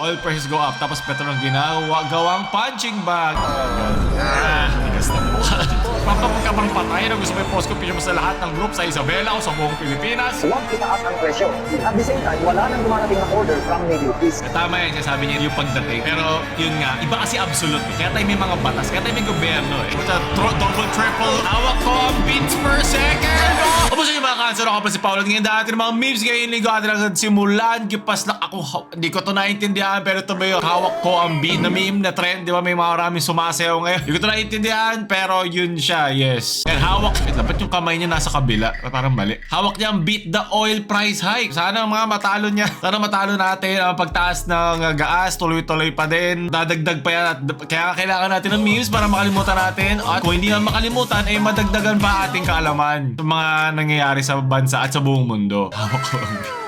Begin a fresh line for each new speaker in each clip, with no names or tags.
Oil prices go up, tapos petrol ang gawang punching bag. Tigas na buwan. Papapag ka bang patay na gusto mo i-post competition mo sa lahat ng group sa Isabela o sa buong Pilipinas?
Huwag itaas ang presyo. At the same time, wala nang dumarating na order from Navy.
Tama yan, sabi niya yung pagdating. Pero yun nga, iba kasi absolute. Kaya tayo may mga batas, kaya tayo may gobyerno eh. Double, triple, hawak ko ang beats per second! Kamusta yung mga cancer? Ako pa si Paolo. Ngayon dati ng mga memes ngayon linggo atin lang simulan. Gipas na ako. Hindi ko to naintindihan pero ito ba yun? Hawak ko ang beat na meme na trend. Di ba may mga maraming sumasayaw ngayon? Hindi ko to naintindihan pero yun siya. Yes. And hawak. Dapat yung kamay niya nasa kabila. Parang mali. Hawak niya ang beat the oil price hike. Sana mga matalo niya. Sana matalo natin ang pagtaas ng gas. Tuloy-tuloy pa din. Dadagdag pa yan. At kaya kailangan natin ng memes para makalimutan natin. At kung hindi man makalimutan ay madagdagan pa ating kaalaman sa mga nangyayari sa bansa at sa buong mundo. Hawak ko ang beat.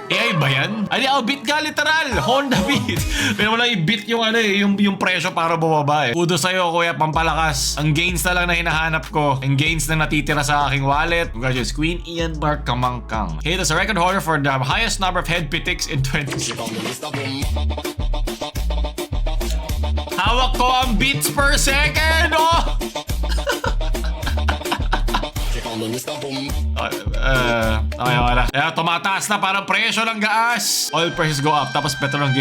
AI ba yan? Ay, beat ka literal! Honda Beat! Pero wala i-beat yung ano eh, yung presyo para bumaba eh. Kudo sa'yo, kuya, pampalakas. Ang gains na lang na hinahanap ko. Ang gains na natitira sa aking wallet. Congratulations, Queen Ian Bark Kamangkang. Okay, that's a record holder for the highest number of head pitics in 26. Hawak ko ang beats per second! Oh! Okay, wala. Kaya tumataas na parang presyo ng gas. Oil prices go up, tapos petrol ang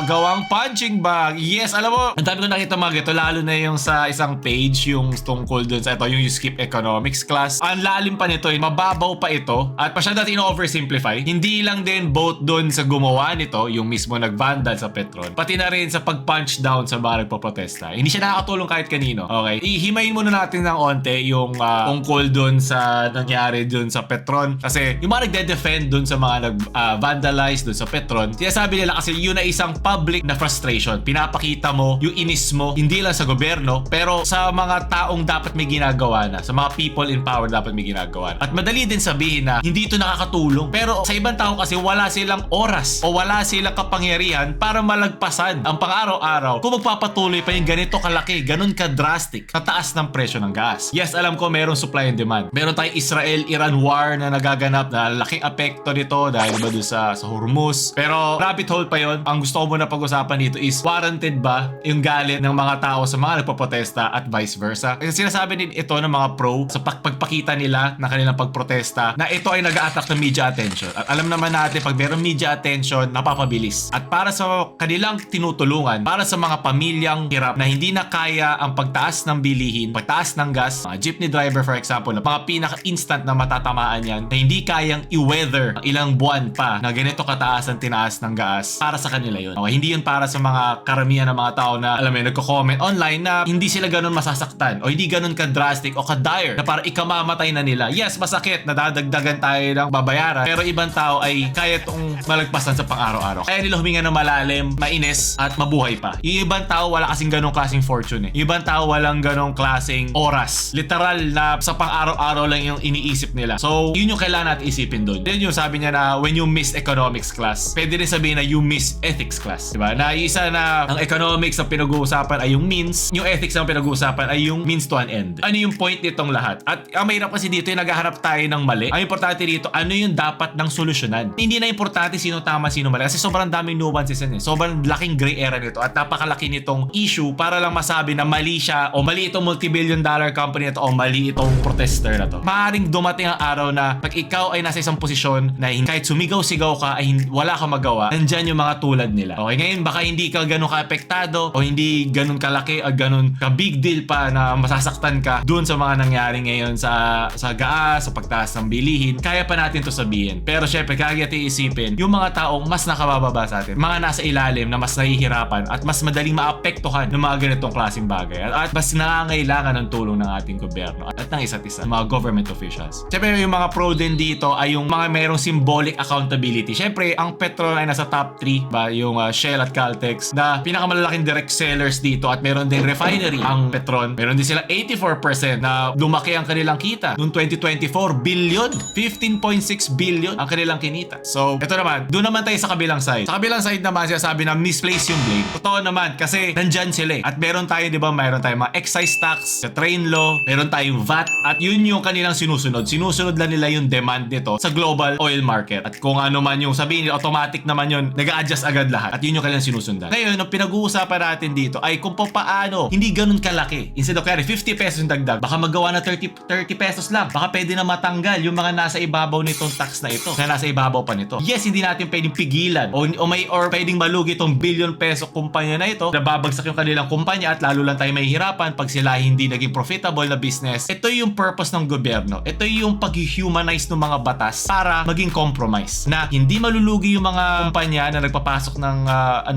gawang punching bag. Yes, alam mo, ang dami ko nakita mga ito, lalo na yung sa isang page, yung tungkol dun sa ito, yung you skip economics class. Ang lalim pa nito, mababaw pa ito, at pa siya dati in-oversimplify. Hindi lang din both dun sa gumawa nito, yung mismo nag-vandal sa petrol, pati na rin sa pag-punch down sa mga nagpo-protesta. Hindi siya nakakatulong kahit kanino. Okay? Ihimayin muna natin ng onte yung tungkol dun sa nangyari dun sa Petron. Kasi yung mga nagde-defend dun sa mga nag-vandalize dun sa Petron, sinasabi nila kasi yun ay isang public na frustration. Pinapakita mo yung inis mo, hindi lang sa gobyerno, pero sa mga taong dapat may ginagawa na. Sa mga people in power dapat may ginagawa na. At madali din sabihin na hindi ito nakakatulong. Pero sa ibang tao kasi wala silang oras o wala silang kapangyarihan para malagpasan ang pang-araw-araw kung magpapatuloy pa yung ganito kalaki, ganun ka-drastic, kataas ng presyo ng gas. Yes, alam ko merong supply and demand. Meron tayong Israel-Iran war na nagaganap na laking apekto nito dahil ba doon sa Hormuz. Pero rabbit hole pa yon. Ang gusto ko muna pag-usapan dito is warranted ba yung galit ng mga tao sa mga nagpaprotesta at vice versa. Kasi sinasabi din ito ng mga pro sa pagpakita nila na kanilang pagprotesta na ito ay nag-a-attract ng media attention. At alam naman natin pag mayroong media attention, napapabilis. At para sa kanilang tinutulungan, para sa mga pamilyang hirap na hindi na kaya ang pagtaas ng bilihin, pagtaas ng gas, mga jeepney driver for example, na mga pinaka-instant na matatamaan yan, na hindi kayang i-weather ang ilang buwan pa na ganito kataas ang tinaas ng gas, para sa kanila yun. Okay, hindi yun para sa mga karamihan ng mga tao na alam mo, nagko-comment online na hindi sila ganun masasaktan o hindi ganun ka-drastic o ka-dire na para ikamamatay na nila. Yes, masakit, nadadagdagan tayo ng babayaran, pero ibang tao ay kaya itong malagpasan sa pang-araw-araw. Kaya nila huminga ng malalim, mainis at mabuhay pa. Yung ibang tao wala kasing ganung klaseng fortune eh. Yung ibang tao walang ganung klaseng oras. Literal na sa pang-araw-araw lang yung iniisip nila. So, yun yung kailangan natin isipin doon. Then yung sabi niya na when you miss economics class, pwede rin sabihin na you miss ethics class. Diba? Na isa na ang economics na pinag-uusapan ay yung means, yung ethics na pinag-uusapan ay yung means to an end. Ano yung point nitong lahat? At ang mahirap kasi dito yung naghahanap tayo ng mali. Ang importante dito, ano yung dapat ng solusyonan. Hindi na importante sino tama, sino mali. Kasi sobrang daming nuances yan eh. Sobrang laking gray area nito at napakalaki nitong issue para lang masabi na mali siya o mali itong multi-billion dollar company na to o mali itong protester na to. Maaring dumating ang araw na pag ikaw ay nasa isang posisyon na kahit sumigaw-sigaw ka ay wala kang magawa, nandyan yung mga tulad nila. Okay, ngayon baka hindi ka ganun ka-apektado o hindi ganun kalaki o ganun ka-big deal pa na masasaktan ka dun sa mga nangyari ngayon sa gas, sa pagtaas ng bilihin. Kaya pa natin to sabihin. Pero syempre, kaya iisipin yung mga taong mas nakabababa sa atin, mga nasa ilalim na mas nahihirapan at mas madaling maapektuhan ng mga ganitong klaseng bagay at mas nangangailangan ng tulong ng ating gobyerno at ng isa't isa, ng mga government officials. Syempre, yung mga pro din dito ay yung mga merong symbolic accountability. Syempre, ang Petron ay nasa top 3 ba, yung Shell at Caltex na pinakamalalaking direct sellers dito at meron din refinery ang Petron. Meron din sila 84% na lumaki ang kanilang kita. Noong 2024, billion, 15.6 billion ang kanilang kinita. So, ito naman, doon naman tayo sa kabilang side. Sa kabilang side naman, sinasabi na misplace yung blame. Totoo naman, kasi nandyan sila eh. At meron tayo, di ba, meron tayong mga excise tax, sa train law, meron tayong VAT, at yun yung kanilang sinusunod. Sinusunod lang nila yung demand demand nito sa global oil market. At kung ano man yung sabihin nila, automatic naman yun, nag-a-adjust agad lahat. At yun yung kanilang sinusundan. Ngayon, ang pinag-uusapan natin dito ay kung paano hindi ganun kalaki. Instead of kaya 50 pesos yung dagdag, baka magawa na 30 pesos lang. Baka pwede na matanggal yung mga nasa ibabaw nitong tax na ito. Na nasa ibabaw pa nito. Yes, hindi natin pwedeng pigilan or pwedeng malugi itong billion peso kumpanya na ito. Nababagsak yung kanilang kumpanya at lalo lang tayo mahihirapan pag sila hindi naging profitable na business. Ito yung purpose ng gobyerno. Ito yung pag-humanize ng mga batas para maging compromise. Na hindi malulugi yung mga kumpanya na nagpapasok ng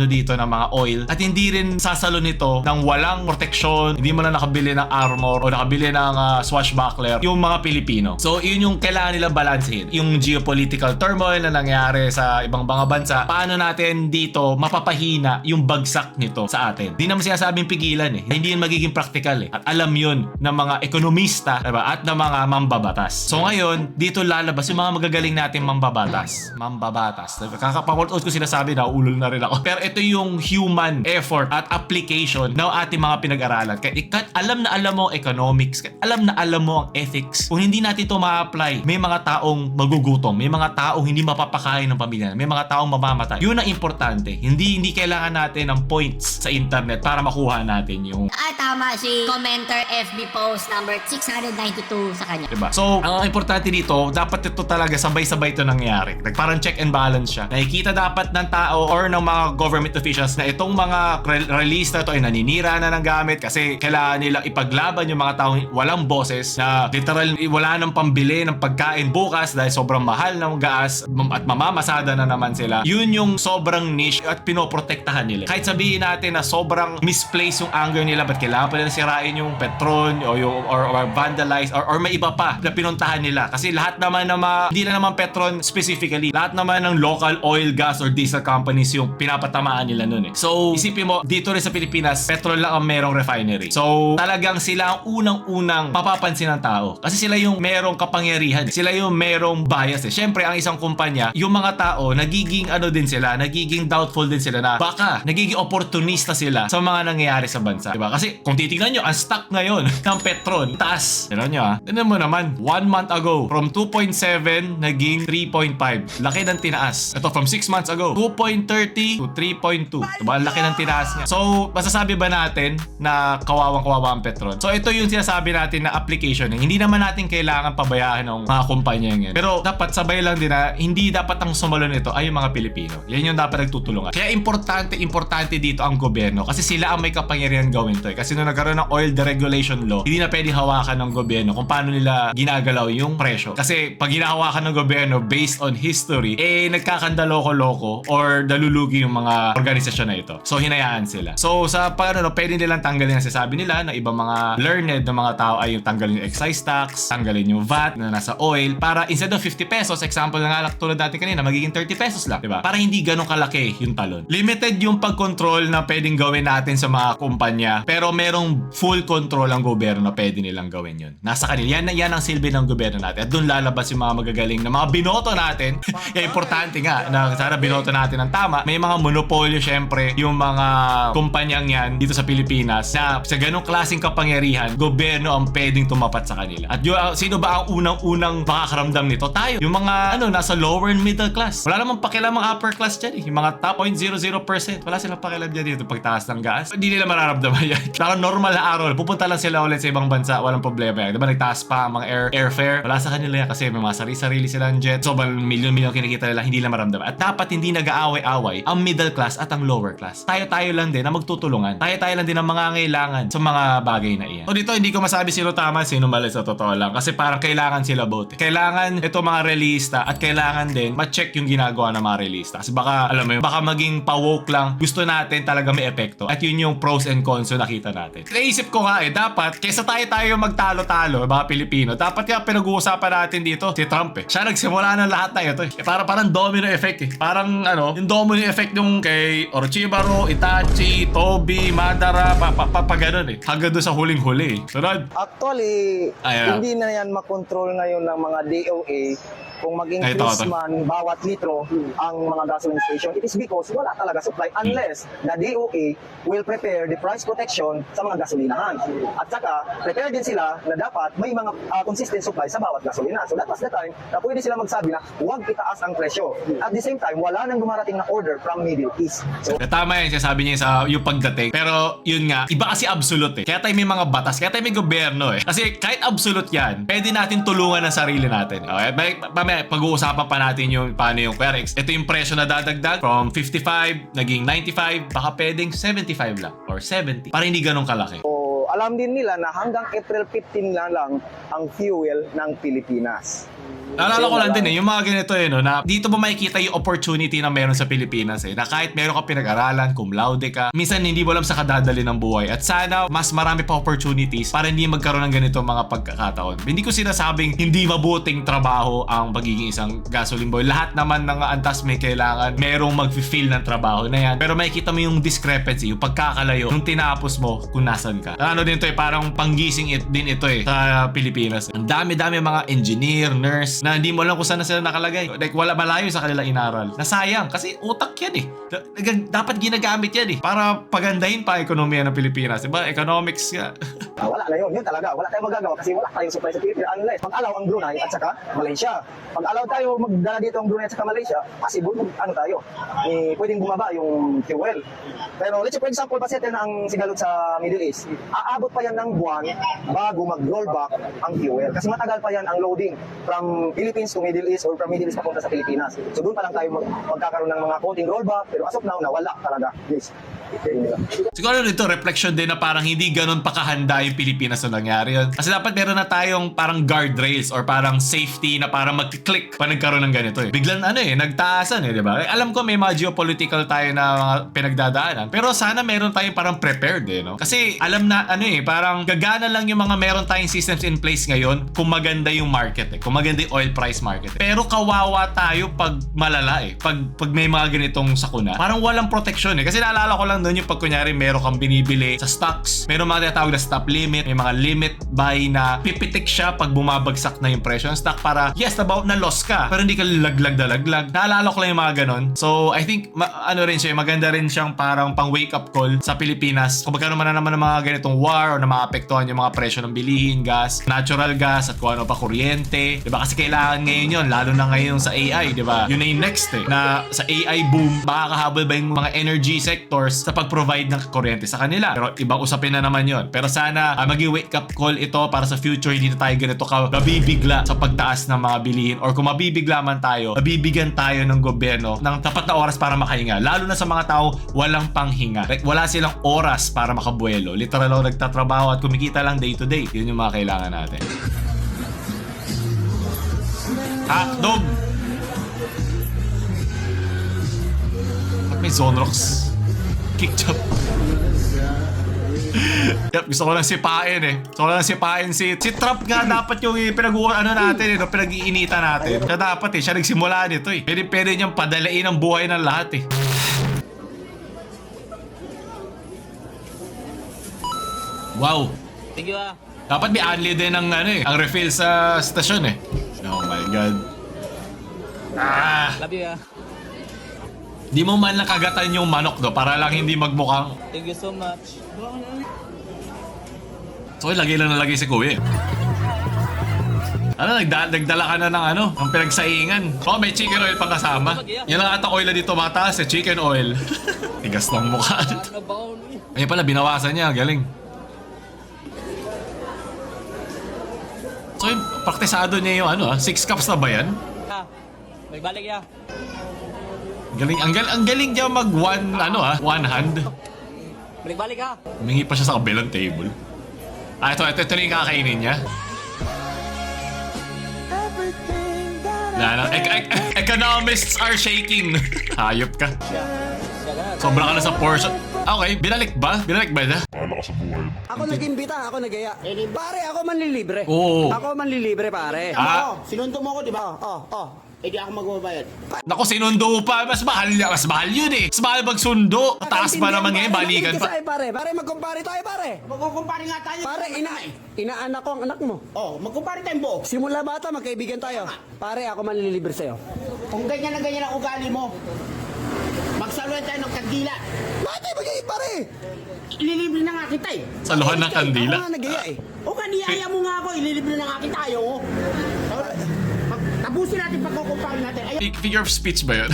dito ng mga oil at hindi rin sasalo nito ng walang proteksyon, hindi mo na nakabili ng armor o nakabili ng swashbuckler yung mga Pilipino. So yun yung kailangan nila balansehin. Yung geopolitical turmoil na nangyari sa ibang mga bansa, paano natin dito mapapahina yung bagsak nito sa atin. Di naman sinasabing pigilan eh. Hindi yun magiging practical eh. At alam yun ng mga ekonomista, diba? At ng mga mambabatas. So ngayon, dito lalabas yung mga magagaling natin mambabatas. Mambabatas. Kakapamulot ko sinasabi na ulol na rin ako. Pero ito yung human effort at application ng ating mga pinag-aralan. Kahit alam na alam mo economics, kahit alam na alam mo ang ethics, kung hindi natin ito ma-apply, may mga taong magugutom, may mga taong hindi mapapakain ng pamilya, may mga taong mamamatay. Yun ang importante. Hindi kailangan natin ng points sa internet para makuha natin yung
Tama si commenter FB post number 692 sa kanya.
diba? So, ang importante dito, dapat ito talaga sabay-sabay ito nangyari. Parang check and balance siya. Nakikita dapat ng tao or ng mga government officials na itong mga release na ito ay naninira na ng gamit kasi kailangan nilang ipaglaban yung mga taong walang boses na literal wala nang pambili ng pagkain bukas dahil sobrang mahal ng gas at mamamasada na naman sila. Yun yung sobrang niche at pinoprotektahan nila. Kahit sabihin natin na sobrang misplaced yung anger nila, ba't kailangan pa nila sirain yung Petron or vandalize or may iba pa na pinuntahan nila. Kasi lahat naman hindi na naman Petron specifically. Lahat naman ng local oil, gas or diesel companies yung pinapatamaan nila nun eh. So, isipin mo, dito rin sa Pilipinas, Petron lang ang merong refinery. So, talagang sila ang unang-unang mapapansin ng tao. Kasi sila yung merong kapangyarihan. Sila yung merong bias eh. Siyempre, ang isang kumpanya, yung mga tao, nagiging nagiging doubtful din sila na baka nagiging opportunista sila sa mga nangyayari sa bansa. Diba? Kasi kung titignan nyo, ang stock ngayon ng Petron, taas. Tignan nyo tignan mo naman, 1 month ago, from 2.7 naging 3.5. Laki ng tinaas. Ito, from 6 months ago, 2.30 to 3.2. Diba? Ang laki ng tinaas niya. So, masasabi ba natin na kawawang-kawawa ang Petron? So, ito yung sinasabi natin na application. Hindi naman natin kailangan pabayaan ng mga kumpanya yan. Pero, dapat sabay lang din na hindi dapat ang sumalo nito ay yung mga Pilipino. Yan yung dapat nagtutulungan. Kaya importante dito ang gobyerno kasi sila ang may kapangyarihan gawin to eh. Kasi nung nagkaroon ng oil deregulation law, hindi na pwedeng hawakan ng gobyerno kung paano nila ginagalaw yung presyo. Kasi pag ginahawakan ng gobyerno based on history, nagkakandaloko-loko or dalulugi yung mga organisasyon na ito. So, hinayaan sila. So, sa pwede nilang tanggalin ang sasabi nila na ibang mga learned na mga tao ay yung tanggalin yung excise tax, tanggalin yung VAT na nasa oil para instead of 50 pesos, example na nga tulad natin kanina, magiging 30 pesos lang. Diba? Para hindi ganun kalaki yung talon. Limited yung pag-control na pwedeng gawin natin sa mga kumpanya pero merong full control ang gobyerno na pwede nilang gawin yun. Nasa kanila. Yan ang silbi ng gobyerno natin. At doon lalabas yung mga magagaling na mga binoto natin. Yung importante nga na sana binoto natin ng tama. May mga monopolyo syempre yung mga kumpanyang yan dito sa Pilipinas na sa ganong klaseng kapangyarihan, gobyerno ang pwedeng tumapat sa kanila. At sino ba ang unang makakaramdam nito? Tayo. Yung mga nasa lower and middle class. Wala namang pakialam ang upper class dyan eh. Yung mga top 0.00%. Wala silang pakialam dyan dito pagtaas ng gas. Hindi nila mararamdaman yan. Parang normal na araw. Pupunta lang sila ulit sa ibang bansa. Walang problema yan. Diba nagtaas pa ang mga airfare? Wala sa kanila yan kasi may mga sarili silang jet. So, milyon-milyon kinikita nila. Hindi nila maramdaman. At dapat hindi nag-aaway-away ang middle class at ang lower class. Tayo-tayo lang din na magtutulungan. Tayo-tayo lang din ang mga ngailangan sa mga bagay na iyan. So, dito hindi ko masabi sino tama, sino mali sa totoo lang. Kasi parang kailangan sila both. Kailangan ito mga relista at kailangan din ma-check yung ginagawa ng mga relista. Kasi baka, alam mo yun, baka maging pa-woke lang. Gusto natin talaga may epekto. At yun yung pros and cons na nakita natin. Naisip ko nga dapat, kaysa tayo magtalo-talo, mga Pilipino, dapat nga pinag-uusapan natin dito si Trump eh. Siya nagsimula ng lahat na ito eh. Parang domino effect eh. Parang yung domino effect yung kay Orochimaru, Itachi, Toby, Madara, ganun eh. Hanggang doon sa huling-huli eh. Sunod.
Actually, hindi na yan makontrol ngayon ng mga DOA kung mag-increase man bawat litro ang mga gasoline station. It is because wala talaga supply unless the DOA will prepare the price protection sa mga gasolinahan. At saka, prepare din sila na dapat may mga consistent supply sa bawat gasolina. So that was the time na pwede sila magsabi na huwag itaas ang presyo. At the same time, wala nang dumarating na order from Middle East. So,
Tama yan, sinasabi niya sa yung pagdating. Pero yun nga, iba kasi absolute eh. Kaya tayo may mga batas, kaya tayo may gobyerno eh. Kasi kahit absolute yan, pwede natin tulungan ang sarili natin. Okay? Pag-uusapan pa natin yung paano yung QRX. Ito yung presyo na dadagdag from 55, naging 95, baka pwedeng 75 lang or 70. Para hindi ganun kalaki.
alam din nila na hanggang April 15 na lang ang fuel ng Pilipinas.
Naalala ko lang din yung mga ganito no, na dito mo makikita yung opportunity na meron sa Pilipinas na kahit meron ka pinag-aralan, cum laude ka, minsan hindi mo alam sa kadadali ng buhay at sana mas marami pa opportunities para hindi magkaroon ng ganito mga pagkakataon. Hindi ko sinasabing hindi mabuting trabaho ang pagiging isang gasoline boy. Lahat naman ng antas may kailangan merong mag-feel ng trabaho na yan. Pero makikita mo yung discrepancy, yung pagkakalayo, yung tinapos mo kung nasan ka. Ano din to parang panggising din ito sa Pilipinas. Ang dami-dami mga engineer, nurse, na hindi mo alam kung saan na sila nakalagay. Like, wala malayo sa kanila inaral. Nasayang. Kasi utak yan Dapat ginagamit yan para pagandahin pa ang ekonomiya ng Pilipinas. Diba? Economics nga.
Wala na yun. Yun talaga. Wala tayong magagawa kasi wala tayong supply sa Pilipinas unless pag-alaw ang Brunei at saka Malaysia. Pag-alaw tayo magdala dito ang Brunei at saka Malaysia, possible tayo. Pwedeng bumaba yung fuel. Pero let's say for example, pasettle na ang sigalot sa Middle East. Aabot pa yan ng buwan bago mag-roll back ang fuel. Kasi matagal pa yan ang loading from Philippines to Middle East or from Middle East papunta sa Pilipinas. So doon pa lang tayo magkakaroon ng mga konting rollback, pero as of now, nawala talaga. Yes.
Siguro dito, reflection din na parang hindi ganun pakahanda yung Pilipinas na nangyari yun. Kasi dapat meron na tayong parang guardrails or parang safety na parang mag-click pa nagkaroon ng ganito Biglang nagtaasan di ba? Alam ko may mga geopolitical tayo na mga pinagdadaanan. Pero sana meron tayong parang prepared no? Kasi alam na parang gagana lang yung mga meron tayong systems in place ngayon kung maganda yung market kung maganda yung oil price market Pero kawawa tayo pag malala Pag may mga ganitong sakuna. Parang walang protection Kasi naalala ko lang doon yung pag kunyari meron kang binibili sa stocks. Meron mga tinatawag na stop limit. May mga limit buy na pipitik siya pag bumabagsak na yung presyo ng stock para yes, about na loss ka. Pero hindi ka laglag na laglag. Naalala ko lang yung mga ganon. So I think rin siya, maganda rin siyang parang pang wake up call sa Pilipinas. Kung magkano man na naman ng mga ganitong war o na maapektuhan yung mga presyo ng bilihin, gas, natural gas at kung ano pa kuryente. Diba? Kasi kailangan ngayon yun, lalo na ngayon sa AI, diba? Yun na yung next na sa AI boom, makakahabol ba yung mga energy sectors sa pag-provide ng kuryente sa kanila. Pero ibang usapin na naman yun. Pero sana maging wake up call ito para sa future hindi na tayo ganito mabibigla sa pagtaas ng mga bilihin or kung mabibigla man tayo, mabibigyan tayo ng gobyerno ng tapat na oras para makahinga. Lalo na sa mga tao walang panghinga. Like, wala silang oras para makabuelo. Literal lang nagtatrabaho at kumikita lang day to day. Yun yung mga kailangan natin. Hotdog! At may Zonrox. Kick chop. Yep, gusto ko lang sipain Gusto ko lang sipain si Trump nga dapat yung natin pinag-iinitan natin. Siya dapat siya nagsimula nito Pwede niyang padalain ang buhay ng lahat Wow.
Thank you
Dapat may unli din ang ang refill sa stasyon Oh my god.
Love you
Di mo man lang kagatan yung manok para lang hindi magmukhang.
Thank you so much.
So lagay lang nalagay si Kuya nagdala ka na ng ng pinagsaingan. May chicken oil pang kasama. Yan lang ata oil na dito mataas chicken oil. Tigas ng mukha. Ayun pala, binawasan niya. Galing. So yung praktisado niya yung 6 cups na ba yan?
Magbalik
Galing. Ang galing niya mag one hand.
Balik
Humingi pa siya sa kabilang table. Ito na yung kakainin niya. Economists are shaking. Hayop ka. Sobra ka na sa portion. Okay, binalik ba niya?
Ako nag-imbita, ako nagaya. Pare, ako manlilibre.
Oo.
Ako manlilibre, pare.
Sinundo mo ko, di ba? Di ako magbabayad.
Naku, sinundo pa. Mas mahal yun Mas mahal magsundo. Taas pa naman ngayon, balikan pa.
Pare, magkumpare tayo, pare.
Magkukumpare nga tayo.
Pare, inaanak ko ang anak mo.
Magkumpare tayong buo.
Simula bata, magkaibigan tayo. Pare, ako manlilibre sa'yo.
Kung ganyan na ganyan ang ugali mo, magsaluhan tayo ng kandila.
Bakit bagay, pare?
Ililibre na nga kita
Saluhan ng kandila.
Ako nga nagaya
O kaniyaya mo nga ako, ililibre na nga kita Tapusin natin pagkukumpare natin. Ayun.
Figure of speech ba yun?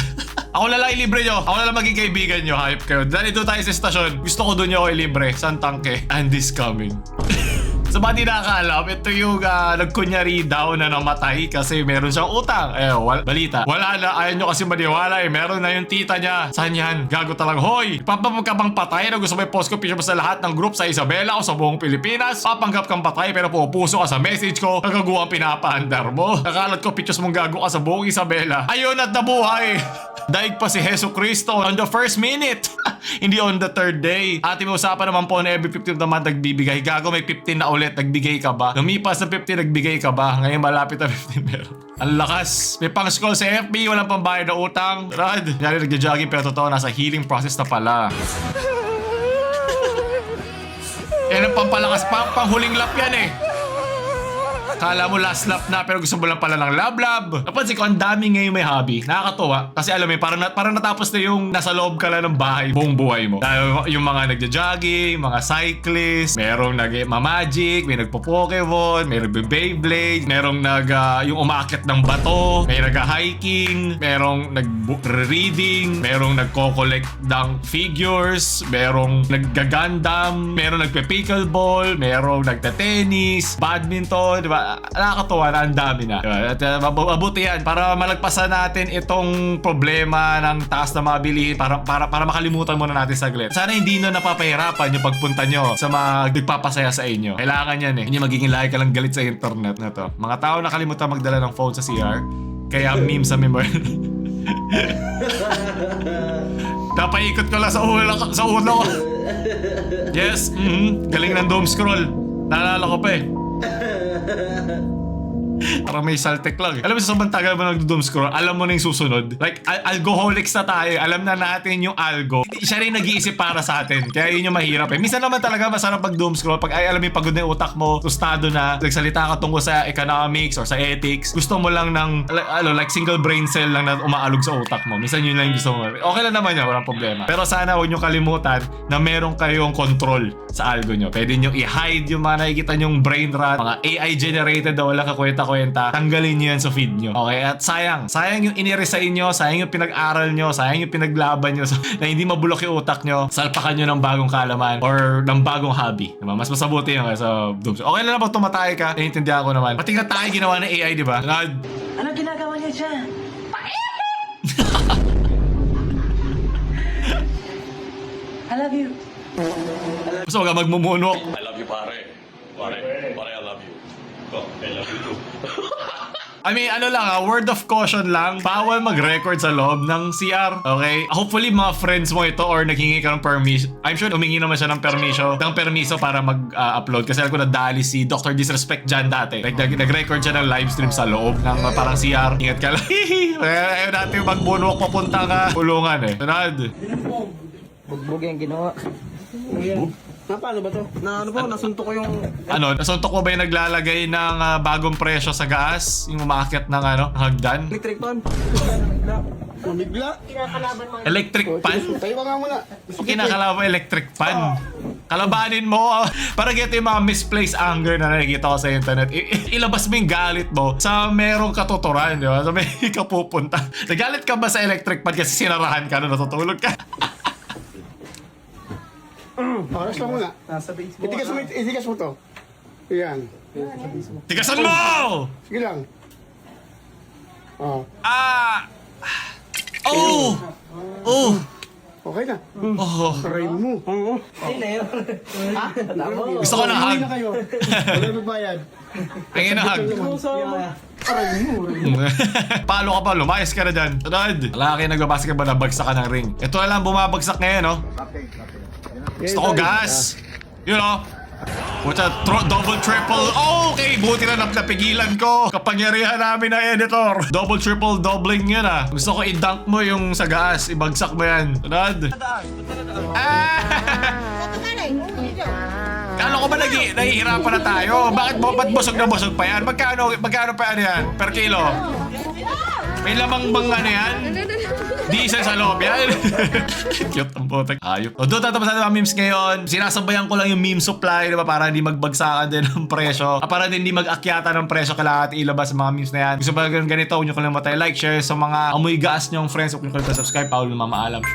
Ako na lang ilibre nyo. Ako na lang maging kaibigan nyo. Hype kayo. Dahil ito tayo sa estasyon. Gusto ko doon nyo ako ilibre. San tangke? Andy's coming. Sa mga di nakakaalam, ito yung nagkunyari daw na namatay kasi meron siyang utang. Balita. Wala na, ayaw nyo kasi maniwala eh. Meron na yung tita niya. Saan yan? Gago talang, hoy! Papapag ka bang patay na gusto mo i-post ko picture mo sa lahat ng group sa Isabela o sa buong Pilipinas? Papanggap kang patay pero pupuso ka sa message ko. Kagaguang pinapaandar mo. Nakalat ko pictures mong gago ka sa buong Isabela. Ayun at nabuhay! Daig pa si Jesu Cristo on the first minute. Hindi on the third day. Ating usapan naman po na every 15th naman nagbibigay. Gago, may 15 na ulit. Nagbigay ka ba? Lumipas na 15, nagbigay ka ba? Ngayon malapit na 15 meron. Ang lakas. May pang-scroll sa FB. Walang pambayad na utang. Rad. Yari nagja-jogging pero totoo nasa healing process na pala. Yan ang pampalakas. Panghuling lap yan eh. Kala mo last lap na pero gusto mo lang pala ng lab-lab. Napansin ko, ang dami ngayon may hobby. Nakakatuwa. Kasi alam mo, parang natapos na yung nasa loob ka lang ng bahay buong buhay mo. Dahil yung mga nagja-jogging, mga cyclist, merong nag-magic, may nagpo-Pokemon, may nagbe-Beyblade, merong yung umaakit ng bato, may nag-hiking, merong nag-reading, merong nagko-collect ng figures, merong nag-gundam, merong nagpe-pickleball, merong nagta-tennis, badminton, di ba? Nakakatuwa na ang dami na. At mabuti yan para malagpasan natin itong problema ng taas na mga bilihin para makalimutan muna natin saglit. Sana hindi na napapahirapan yung pagpunta nyo sa mga nagpapasaya sa inyo. Kailangan yan eh. Hindi magiging lagi ka lang galit sa internet na to. Mga tao nakalimutan magdala ng phone sa CR. Kaya meme sa memory. Napaikot ko lang sa ulo ko. Yes, galing ng dome scroll. Naalala ko pa eh. Parang may saltek lang eh. Alam mo sa sobrang tagal mo nag-doom scroll, alam mo na yung susunod. Like, alcoholics na tayo. Alam na natin yung algo. Siya rin nag-iisip para sa atin. Kaya yun yung mahirap eh. Minsan naman talaga masarap pag-doom scroll. Pag alam mo yung pagod na yung utak mo, tostado na, nagsalita ka tungkol sa economics or sa ethics, gusto mo lang ng, like single brain cell lang na umaalog sa utak mo. Minsan yun lang yung gusto mo. Okay lang naman yan, walang problema. Pero sana huwag nyo kalimutan na meron kayong control sa algo nyo. Pwede nyo i-hide yung mga nakikita nyong brain rot, mga AI generated na wala kakwenta-kwenta. Tanggalin nyo yan sa feed nyo. Okay? At sayang yung iniresign nyo, sayang yung pinag-aral nyo, sayang yung pinaglaban nyo na hindi mabulok yung utak nyo, salpakan nyo ng bagong kaalaman or ng bagong hobby. Diba? Mas masabuti yun kaysa doom. Okay lang na pag tumatay ka, naiintindihan ko naman. Pati nga tayo ginawa ng AI, di ba?
Ano ginagawa niya dyan? I love you.
Gusto ka magmumunok.
I love you, pare. Pare, I love you. Oh, I love you too.
I mean, ano lang word of caution lang. Bawal mag-record sa loob ng CR. Okay? Hopefully, mga friends mo ito or naghingi ka ng permission. I'm sure humingi naman siya ng permiso para mag-upload. Kasi alam ko nadali si Dr. Disrespect dyan dati. Like, nag-record siya ng live stream sa loob ng parang CR. Ingat ka lang. Ayaw natin magbunok papunta ka. Pulungan eh. Tunad.
Bugbog yung ginawa.
Paano ba to? Nasuntok ko yung...
Nasuntok mo ba yung naglalagay ng bagong presyo sa gas? Yung umaakit ng hagdan?
Electric pan. Mamigla.
Electric pan?
Tayo ka nga muna.
Kinakalaban electric pan. Kalabanin mo. Para get yung mga misplaced anger na nakikita ko sa internet. Ilabas mo yung galit mo sa merong katuturan, di ba? Sa may kapupunta. Nagalit ka ba sa electric pan kasi sinarahan ka na natutulog ka?
Oras lang muna. Nasa Facebook. Itigas mo to. Ayan.
Tigasan mo!
Sige lang. Oh. Okay na. Aray mo.
Gusto ko ng hug.
Uwi na kayo. Wala magbayad.
Tingin na hug.
Aray mo.
Palo ka pa, lumayas ka na dyan. Tunad. Lalaki nagbabasketball na bagsak ka ng ring. Ito na lang bumabagsak ngayon, no? Gusto ko gas. Yun, no? What's that? Double, triple. Oh, okay, buti na napigilan ko. Kapangyarihan namin na editor. Double, triple, doubling yun Gusto ko i-dunk mo yung sa gas. Ibagsak mo yan. Tunad. Kala ko ba nahihirapan na tayo? Ba't busog na busog pa yan? Magkano pa yan? Per kilo? May lamang bang yan? Diesel sa loob yan. Cute ang putek. Ayop. O doon tatapos natin mga memes ngayon. Sinasabayan ko lang yung meme supply, diba? Para hindi magbagsakan din ng presyo. Para hindi mag-akyata ng presyo, kailangan natin ilabas ang mga memes na yan. Gusto ba ganito, huwag nyo kalimutan like, share sa mga amoy gas nyong friends. Huwag nyo kalimutan subscribe. Paul na mamaalam.